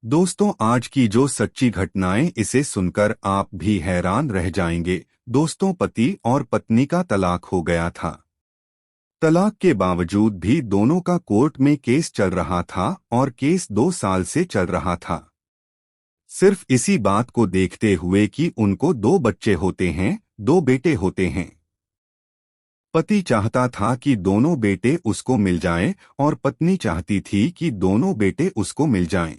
दोस्तों, आज की जो सच्ची घटनाएं, इसे सुनकर आप भी हैरान रह जाएंगे। दोस्तों, पति और पत्नी का तलाक हो गया था। तलाक के बावजूद भी दोनों का कोर्ट में केस चल रहा था और केस 2 साल से चल रहा था। सिर्फ इसी बात को देखते हुए कि उनको 2 बच्चे होते हैं, 2 बेटे होते हैं। पति चाहता था कि दोनों बेटे उसको मिल जाएं और पत्नी चाहती थी कि दोनों बेटे उसको मिल जाएं।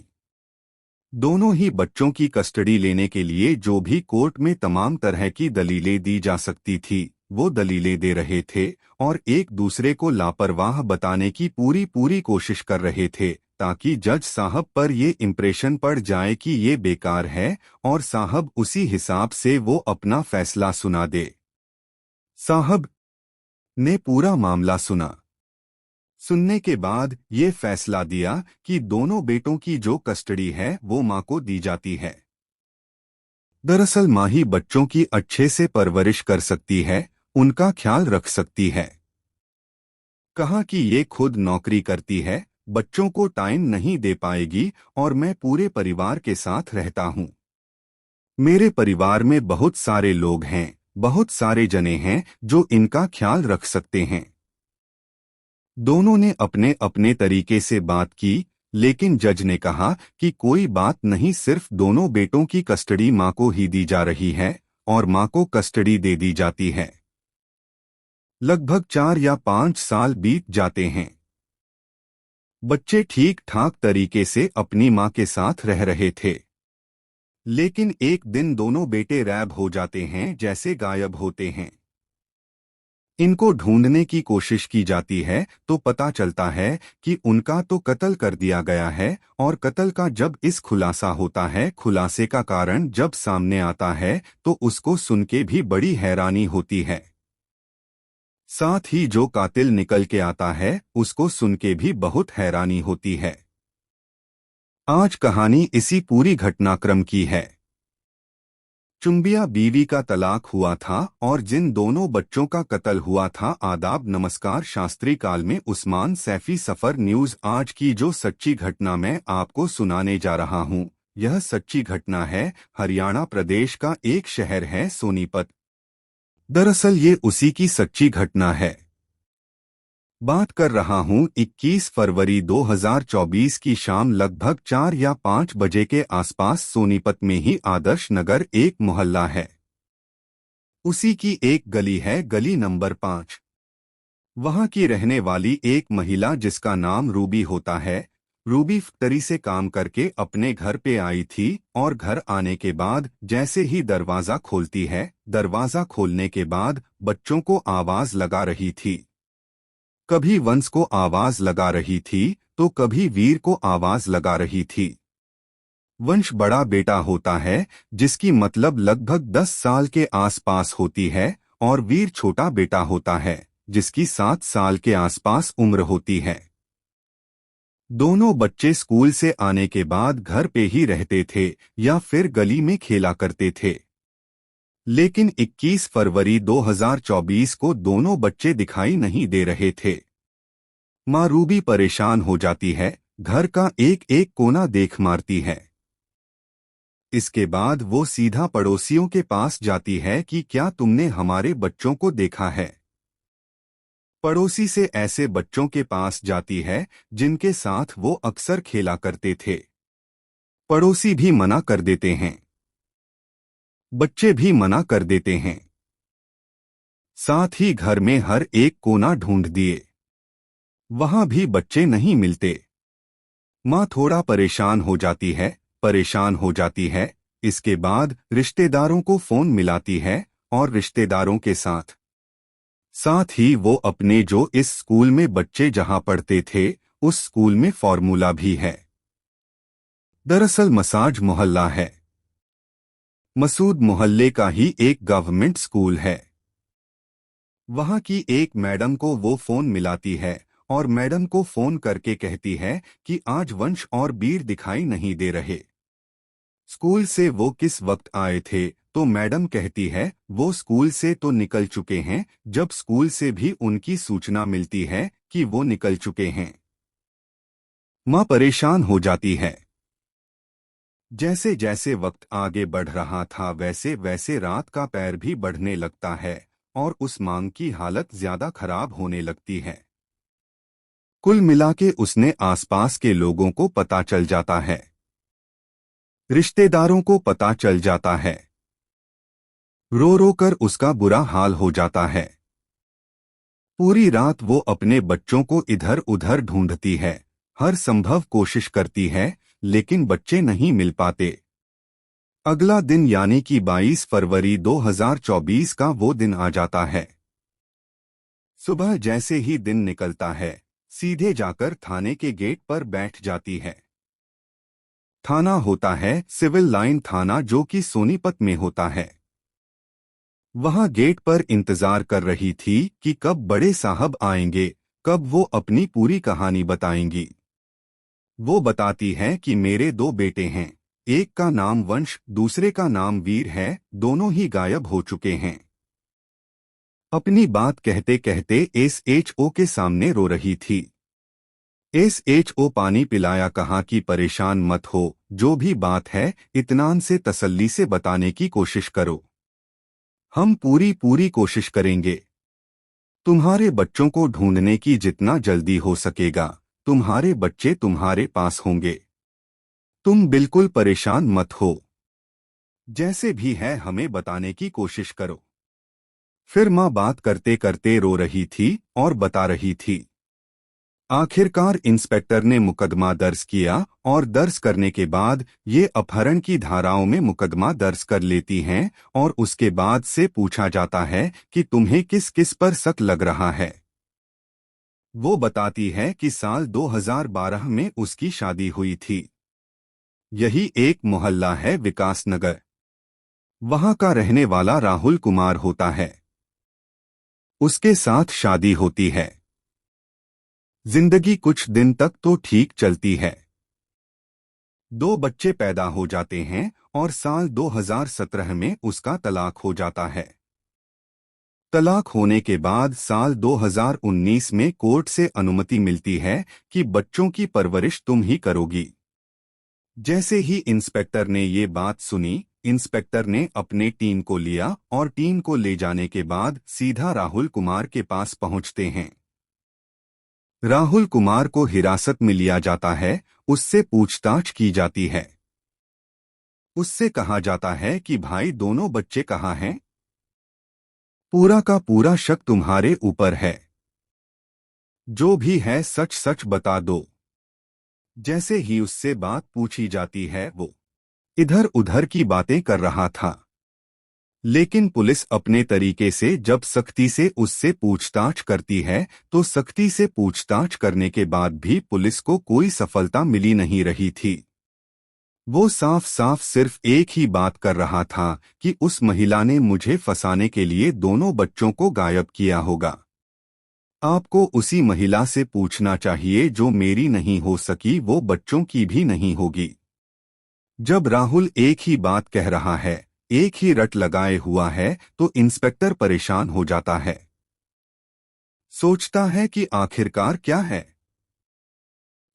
दोनों ही बच्चों की कस्टडी लेने के लिए जो भी कोर्ट में तमाम तरह की दलीलें दी जा सकती थी, वो दलीलें दे रहे थे और एक दूसरे को लापरवाह बताने की पूरी पूरी कोशिश कर रहे थे, ताकि जज साहब पर ये इम्प्रेशन पड़ जाए कि ये बेकार है और साहब उसी हिसाब से वो अपना फैसला सुना दे। साहब ने पूरा मामला सुना। सुनने के बाद ये फैसला दिया कि दोनों बेटों की जो कस्टडी है वो मां को दी जाती है। दरअसल मां ही बच्चों की अच्छे से परवरिश कर सकती है, उनका ख्याल रख सकती है। कहा कि ये खुद नौकरी करती है, बच्चों को टाइम नहीं दे पाएगी और मैं पूरे परिवार के साथ रहता हूं। मेरे परिवार में बहुत सारे लोग हैं, बहुत सारे जने हैं जो इनका ख्याल रख सकते हैं। दोनों ने अपने अपने तरीके से बात की, लेकिन जज ने कहा कि कोई बात नहीं, सिर्फ दोनों बेटों की कस्टडी मां को ही दी जा रही है और मां को कस्टडी दे दी जाती है। लगभग 4 या 5 साल बीत जाते हैं। बच्चे ठीक ठाक तरीके से अपनी मां के साथ रह रहे थे, लेकिन एक दिन दोनों बेटे गायब हो जाते हैं, जैसे गायब होते हैं। इनको ढूंढने की कोशिश की जाती है तो पता चलता है कि उनका तो कत्ल कर दिया गया है, और कत्ल का जब इस खुलासा होता है, खुलासे का कारण जब सामने आता है, तो उसको सुन के भी बड़ी हैरानी होती है। साथ ही जो कातिल निकल के आता है, उसको सुन के भी बहुत हैरानी होती है। आज कहानी इसी पूरी घटनाक्रम की है। चुंबिया बीवी का तलाक हुआ था और जिन दोनों बच्चों का कत्ल हुआ था। आदाब, नमस्कार। शास्त्री काल में उस्मान सैफी, सफर न्यूज। आज की जो सच्ची घटना मैं आपको सुनाने जा रहा हूँ, यह सच्ची घटना है। हरियाणा प्रदेश का एक शहर है सोनीपत। दरअसल ये उसी की सच्ची घटना है। बात कर रहा हूँ 21 फरवरी 2024 की शाम लगभग 4 या 5 बजे के आसपास। सोनीपत में ही आदर्श नगर एक मोहल्ला है, उसी की एक गली है, गली नंबर 5। वहां की रहने वाली एक महिला जिसका नाम रूबी होता है। रूबी फैक्ट्री से काम करके अपने घर पे आई थी और घर आने के बाद जैसे ही दरवाजा खोलती है, दरवाजा खोलने के बाद बच्चों को आवाज लगा रही थी। कभी वंश को आवाज लगा रही थी तो कभी वीर को आवाज लगा रही थी। वंश बड़ा बेटा होता है, जिसकी मतलब लगभग 10 साल के आसपास होती है, और वीर छोटा बेटा होता है, जिसकी 7 साल के आसपास उम्र होती है। दोनों बच्चे स्कूल से आने के बाद घर पे ही रहते थे या फिर गली में खेला करते थे। लेकिन 21 फरवरी 2024 को दोनों बच्चे दिखाई नहीं दे रहे थे। माँ रूबी परेशान हो जाती है, घर का एक एक कोना देख मारती है। इसके बाद वो सीधा पड़ोसियों के पास जाती है कि क्या तुमने हमारे बच्चों को देखा है। पड़ोसी से ऐसे बच्चों के पास जाती है जिनके साथ वो अक्सर खेला करते थे। पड़ोसी भी मना कर देते हैं, बच्चे भी मना कर देते हैं। साथ ही घर में हर एक कोना ढूंढ दिए, वहां भी बच्चे नहीं मिलते। माँ थोड़ा परेशान हो जाती है, परेशान हो जाती है। इसके बाद रिश्तेदारों को फोन मिलाती है और रिश्तेदारों के साथ साथ ही वो अपने जो इस स्कूल में बच्चे जहां पढ़ते थे, उस स्कूल में फॉर्मूला भी है। दरअसल मसाज मोहल्ला है। मसूद मोहल्ले का ही एक गवर्नमेंट स्कूल है। वहां की एक मैडम को वो फोन मिलाती है और मैडम को फोन करके कहती है कि आज वंश और बीर दिखाई नहीं दे रहे। स्कूल से वो किस वक्त आए थे, तो मैडम कहती है वो स्कूल से तो निकल चुके हैं। जब स्कूल से भी उनकी सूचना मिलती है कि वो निकल चुके हैं, माँ परेशान हो जाती है। जैसे जैसे वक्त आगे बढ़ रहा था वैसे वैसे रात का पैर भी बढ़ने लगता है और उस मांग की हालत ज्यादा खराब होने लगती है। कुल मिला के उसने आसपास के लोगों को पता चल जाता है, रिश्तेदारों को पता चल जाता है। रो रो कर उसका बुरा हाल हो जाता है। पूरी रात वो अपने बच्चों को इधर उधर ढूंढती है, हर संभव कोशिश करती है, लेकिन बच्चे नहीं मिल पाते। अगला दिन यानी कि 22 फरवरी 2024 का वो दिन आ जाता है। सुबह जैसे ही दिन निकलता है, सीधे जाकर थाने के गेट पर बैठ जाती है। थाना होता है सिविल लाइन थाना, जो कि सोनीपत में होता है। वहां गेट पर इंतजार कर रही थी कि कब बड़े साहब आएंगे, कब वो अपनी पूरी कहानी बताएंगी। वो बताती है कि मेरे दो बेटे हैं, एक का नाम वंश, दूसरे का नाम वीर है, दोनों ही गायब हो चुके हैं। अपनी बात कहते कहते एसएचओ के सामने रो रही थी। एसएचओ पानी पिलाया, कहा कि परेशान मत हो, जो भी बात है इत्मीनान से तसल्ली से बताने की कोशिश करो। हम पूरी पूरी कोशिश करेंगे। तुम्हारे बच्चों को ढूंढने की जितना जल्दी हो सकेगा, तुम्हारे बच्चे तुम्हारे पास होंगे। तुम बिल्कुल परेशान मत हो। जैसे भी है हमें बताने की कोशिश करो। फिर माँ बात करते करते रो रही थी और बता रही थी। आखिरकार इंस्पेक्टर ने मुकदमा दर्ज किया और दर्ज करने के बाद ये अपहरण की धाराओं में मुकदमा दर्ज कर लेती हैं और उसके बाद से पूछा जाता है कि तुम्हें किस किस पर शक लग रहा है। वो बताती है कि साल 2012 में उसकी शादी हुई थी। यही एक मोहल्ला है विकास नगर। वहां का रहने वाला राहुल कुमार होता है। उसके साथ शादी होती है। जिंदगी कुछ दिन तक तो ठीक चलती है। दो बच्चे पैदा हो जाते हैं और साल 2017 में उसका तलाक हो जाता है। तलाक होने के बाद साल 2019 में कोर्ट से अनुमति मिलती है कि बच्चों की परवरिश तुम ही करोगी। जैसे ही इंस्पेक्टर ने ये बात सुनी, इंस्पेक्टर ने अपने टीम को लिया और टीम को ले जाने के बाद सीधा राहुल कुमार के पास पहुंचते हैं। राहुल कुमार को हिरासत में लिया जाता है, उससे पूछताछ की जाती है। उससे कहा जाता है कि भाई दोनों बच्चे कहाँ हैं? पूरा का पूरा शक तुम्हारे ऊपर है। जो भी है सच सच बता दो। जैसे ही उससे बात पूछी जाती है वो इधर उधर की बातें कर रहा था। लेकिन पुलिस अपने तरीके से जब सख्ती से उससे पूछताछ करती है तो सख्ती से पूछताछ करने के बाद भी पुलिस को कोई सफलता मिली नहीं रही थी। वो साफ साफ सिर्फ एक ही बात कर रहा था कि उस महिला ने मुझे फंसाने के लिए दोनों बच्चों को गायब किया होगा। आपको उसी महिला से पूछना चाहिए, जो मेरी नहीं हो सकी वो बच्चों की भी नहीं होगी। जब राहुल एक ही बात कह रहा है, एक ही रट लगाए हुआ है, तो इंस्पेक्टर परेशान हो जाता है। सोचता है कि आखिरकार क्या है।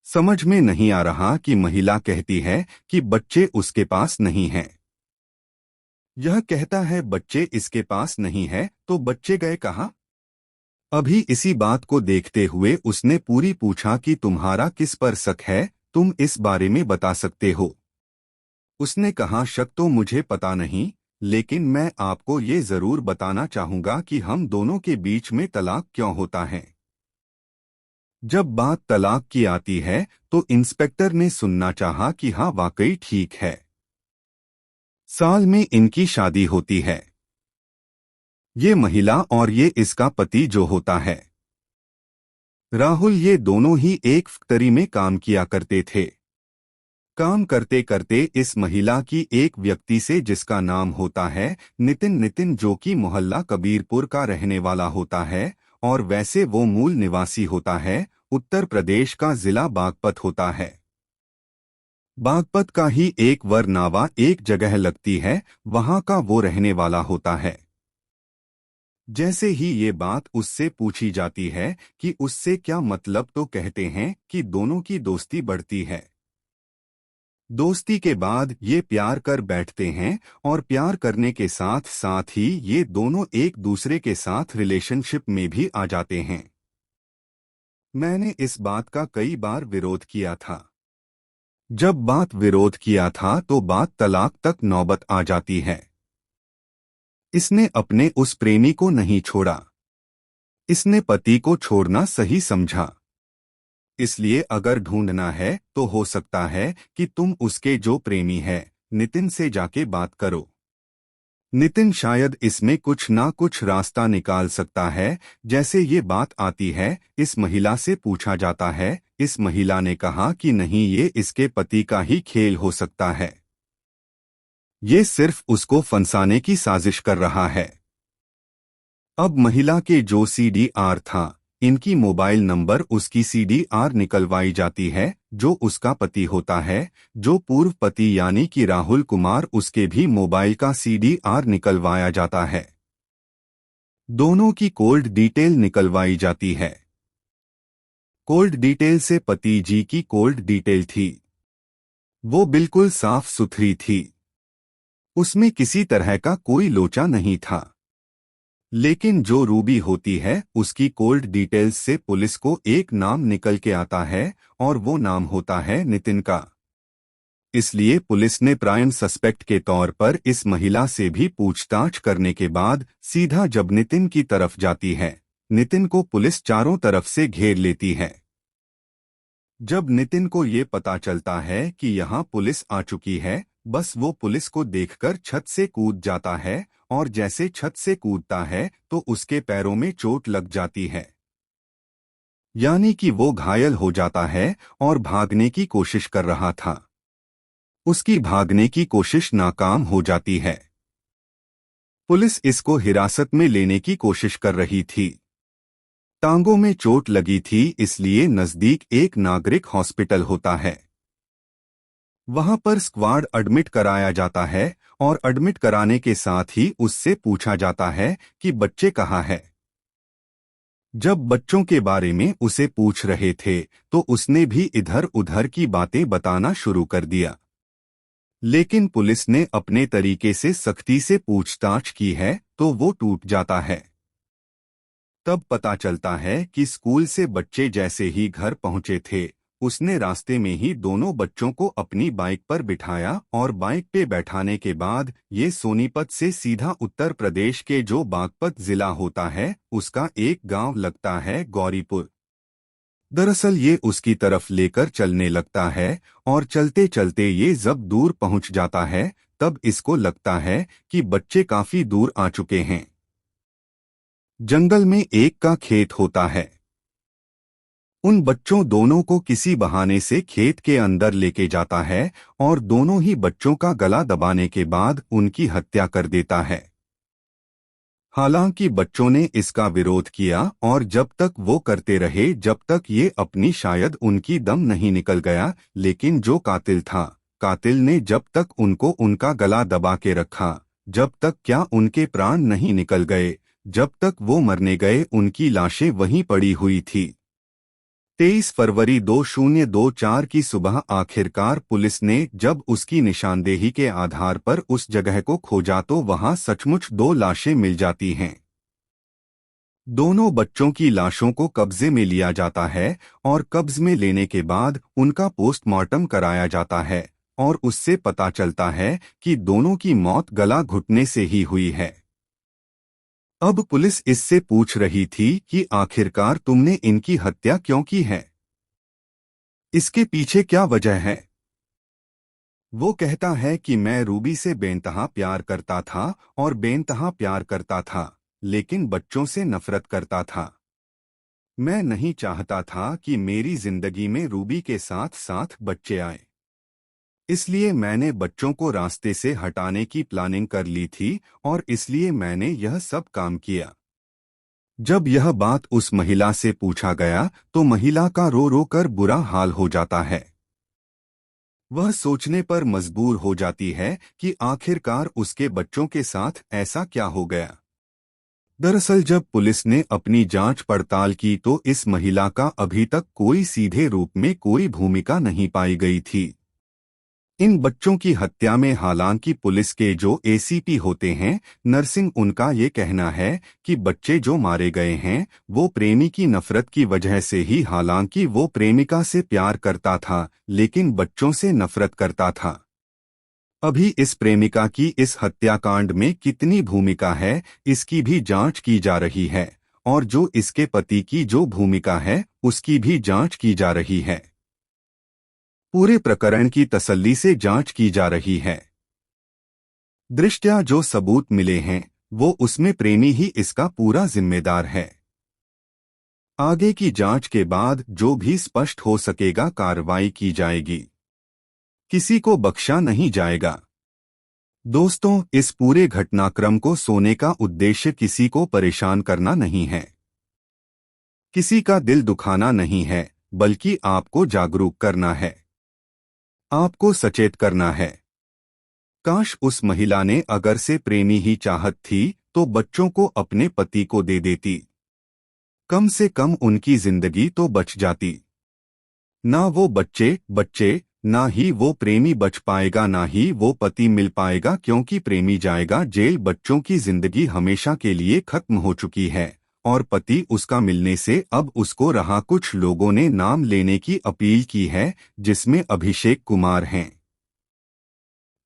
समझ में नहीं आ रहा कि महिला कहती है कि बच्चे उसके पास नहीं हैं। यह कहता है बच्चे इसके पास नहीं है, तो बच्चे गए कहाँ? अभी इसी बात को देखते हुए उसने पूरी पूछा कि तुम्हारा किस पर शक है, तुम इस बारे में बता सकते हो? उसने कहा शक तो मुझे पता नहीं, लेकिन मैं आपको ये जरूर बताना चाहूंगा कि हम दोनों के बीच में तलाक क्यों होता है। जब बात तलाक की आती है तो इंस्पेक्टर ने सुनना चाहा कि हाँ वाकई ठीक है। साल में इनकी शादी होती है। ये महिला और ये इसका पति जो होता है राहुल, ये दोनों ही एक फैक्ट्री में काम किया करते थे। काम करते करते इस महिला की एक व्यक्ति से, जिसका नाम होता है नितिन, जो कि मोहल्ला कबीरपुर का रहने वाला होता है और वैसे वो मूल निवासी होता है, उत्तर प्रदेश का जिला बागपत होता है। बागपत का ही एक वरनावा एक जगह लगती है, वहां का वो रहने वाला होता है। जैसे ही ये बात उससे पूछी जाती है कि उससे क्या मतलब, तो कहते हैं कि दोनों की दोस्ती बढ़ती है। दोस्ती के बाद ये प्यार कर बैठते हैं और प्यार करने के साथ साथ ही ये दोनों एक दूसरे के साथ रिलेशनशिप में भी आ जाते हैं। मैंने इस बात का कई बार विरोध किया था। जब बात विरोध किया था तो बात तलाक तक नौबत आ जाती है। इसने अपने उस प्रेमी को नहीं छोड़ा। इसने पति को छोड़ना सही समझा। इसलिए अगर ढूंढना है तो हो सकता है कि तुम उसके जो प्रेमी है नितिन से जाके बात करो। नितिन शायद इसमें कुछ ना कुछ रास्ता निकाल सकता है। जैसे ये बात आती है, इस महिला से पूछा जाता है। इस महिला ने कहा कि नहीं, ये इसके पति का ही खेल हो सकता है। ये सिर्फ उसको फंसाने की साजिश कर रहा है। अब महिला के जो सीडीआर था, इनकी मोबाइल नंबर उसकी सीडीआर निकलवाई जाती है। जो उसका पति होता है, जो पूर्व पति यानी कि राहुल कुमार, उसके भी मोबाइल का सीडीआर निकलवाया जाता है। दोनों की कोल्ड डिटेल निकलवाई जाती है। कोल्ड डिटेल से पति जी की कोल्ड डिटेल थी। वो बिल्कुल साफ सुथरी थी। उसमें किसी तरह का कोई लोचा नहीं था। लेकिन जो रूबी होती है, उसकी कोल्ड डिटेल्स से पुलिस को एक नाम निकल के आता है और वो नाम होता है नितिन का। इसलिए पुलिस ने प्राइम सस्पेक्ट के तौर पर इस महिला से भी पूछताछ करने के बाद सीधा जब नितिन की तरफ जाती है, नितिन को पुलिस चारों तरफ से घेर लेती है। जब नितिन को ये पता चलता है कि यहाँ पुलिस आ चुकी है, बस वो पुलिस को देखकर छत से कूद जाता है और जैसे छत से कूदता है तो उसके पैरों में चोट लग जाती है। यानी कि वो घायल हो जाता है और भागने की कोशिश कर रहा था। उसकी भागने की कोशिश नाकाम हो जाती है। पुलिस इसको हिरासत में लेने की कोशिश कर रही थी। टांगों में चोट लगी थी, इसलिए नजदीक एक नागरिक हॉस्पिटल होता है। वहां पर स्क्वाड एडमिट कराया जाता है और एडमिट कराने के साथ ही उससे पूछा जाता है कि बच्चे कहाँ हैं। जब बच्चों के बारे में उसे पूछ रहे थे तो उसने भी इधर उधर की बातें बताना शुरू कर दिया। लेकिन पुलिस ने अपने तरीके से सख्ती से पूछताछ की है तो वो टूट जाता है। तब पता चलता है कि स्कूल से बच्चे जैसे ही घर पहुंचे थे, उसने रास्ते में ही दोनों बच्चों को अपनी बाइक पर बिठाया और बाइक पे बैठाने के बाद ये सोनीपत से सीधा उत्तर प्रदेश के जो बागपत जिला होता है, उसका एक गांव लगता है गौरीपुर। दरअसल ये उसकी तरफ लेकर चलने लगता है और चलते चलते ये जब दूर पहुंच जाता है, तब इसको लगता है कि बच्चे काफी दूर आ चुके हैं। जंगल में एक का खेत होता है। उन बच्चों दोनों को किसी बहाने से खेत के अंदर लेके जाता है और दोनों ही बच्चों का गला दबाने के बाद उनकी हत्या कर देता है। हालांकि बच्चों ने इसका विरोध किया और जब तक वो करते रहे, जब तक ये अपनी शायद उनकी दम नहीं निकल गया, लेकिन जो कातिल था, कातिल ने जब तक उनको उनका गला दबा के रखा, जब तक क्या उनके प्राण नहीं निकल गए, जब तक वो मरने गए उनकी लाशें वहीं पड़ी हुई थी। 23 फरवरी 2024 की सुबह आखिरकार पुलिस ने जब उसकी निशानदेही के आधार पर उस जगह को खोजा तो वहां सचमुच 2 लाशें मिल जाती हैं। दोनों बच्चों की लाशों को कब्जे में लिया जाता है और कब्ज में लेने के बाद उनका पोस्टमार्टम कराया जाता है और उससे पता चलता है कि दोनों की मौत गला घुटने से ही हुई है। अब पुलिस इससे पूछ रही थी कि आखिरकार तुमने इनकी हत्या क्यों की है? इसके पीछे क्या वजह है? वो कहता है कि मैं रूबी से बेनतहा प्यार करता था और बेनतहा प्यार करता था, लेकिन बच्चों से नफरत करता था। मैं नहीं चाहता था कि मेरी जिंदगी में रूबी के साथ साथ बच्चे आए। इसलिए मैंने बच्चों को रास्ते से हटाने की प्लानिंग कर ली थी और इसलिए मैंने यह सब काम किया। जब यह बात उस महिला से पूछा गया तो महिला का रो रो कर बुरा हाल हो जाता है। वह सोचने पर मजबूर हो जाती है कि आखिरकार उसके बच्चों के साथ ऐसा क्या हो गया। दरअसल जब पुलिस ने अपनी जांच पड़ताल की तो इस महिला का अभी तक कोई सीधे रूप में कोई भूमिका नहीं पाई गई थी। इन बच्चों की हत्या में हालांकि पुलिस के जो एसीपी होते हैं नरसिंह, उनका ये कहना है कि बच्चे जो मारे गए हैं वो प्रेमी की नफरत की वजह से ही, हालांकि वो प्रेमिका से प्यार करता था लेकिन बच्चों से नफरत करता था। अभी इस प्रेमिका की इस हत्याकांड में कितनी भूमिका है इसकी भी जांच की जा रही है, और जो इसके पति की जो भूमिका है उसकी भी जांच की जा रही है। पूरे प्रकरण की तसल्ली से जांच की जा रही है। दृष्टया जो सबूत मिले हैं वो उसमें प्रेमी ही इसका पूरा जिम्मेदार है। आगे की जांच के बाद जो भी स्पष्ट हो सकेगा कार्रवाई की जाएगी, किसी को बख्शा नहीं जाएगा। दोस्तों, इस पूरे घटनाक्रम को सोने का उद्देश्य किसी को परेशान करना नहीं है, किसी का दिल दुखाना नहीं है, बल्कि आपको जागरूक करना है, आपको सचेत करना है। काश उस महिला ने अगर से प्रेमी ही चाहत थी तो बच्चों को अपने पति को दे देती, कम से कम उनकी जिंदगी तो बच जाती। ना वो बच्चे, ना ही वो प्रेमी बच पाएगा, ना ही वो पति मिल पाएगा, क्योंकि प्रेमी जाएगा जेल, बच्चों की जिंदगी हमेशा के लिए खत्म हो चुकी है, और पति उसका मिलने से अब उसको रहा। कुछ लोगों ने नाम लेने की अपील की है जिसमें अभिषेक कुमार हैं,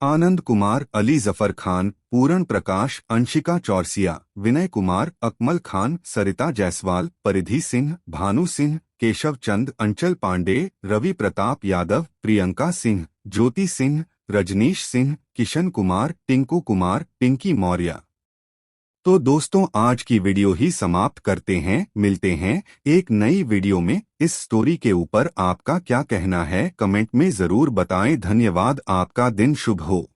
आनंद कुमार, अली जफर खान, पूरण प्रकाश, अंशिका चौरसिया, विनय कुमार, अकमल खान, सरिता जायसवाल, परिधि सिंह, भानु सिंह, केशव चंद, अंचल पांडे, रवि प्रताप यादव, प्रियंका सिंह, ज्योति सिंह, रजनीश सिंह, किशन कुमार, टिंकू कुमार, पिंकी मौर्य। तो दोस्तों, आज की वीडियो ही समाप्त करते हैं। मिलते हैं एक नई वीडियो में। इस स्टोरी के ऊपर आपका क्या कहना है कमेंट में जरूर बताएं। धन्यवाद। आपका दिन शुभ हो।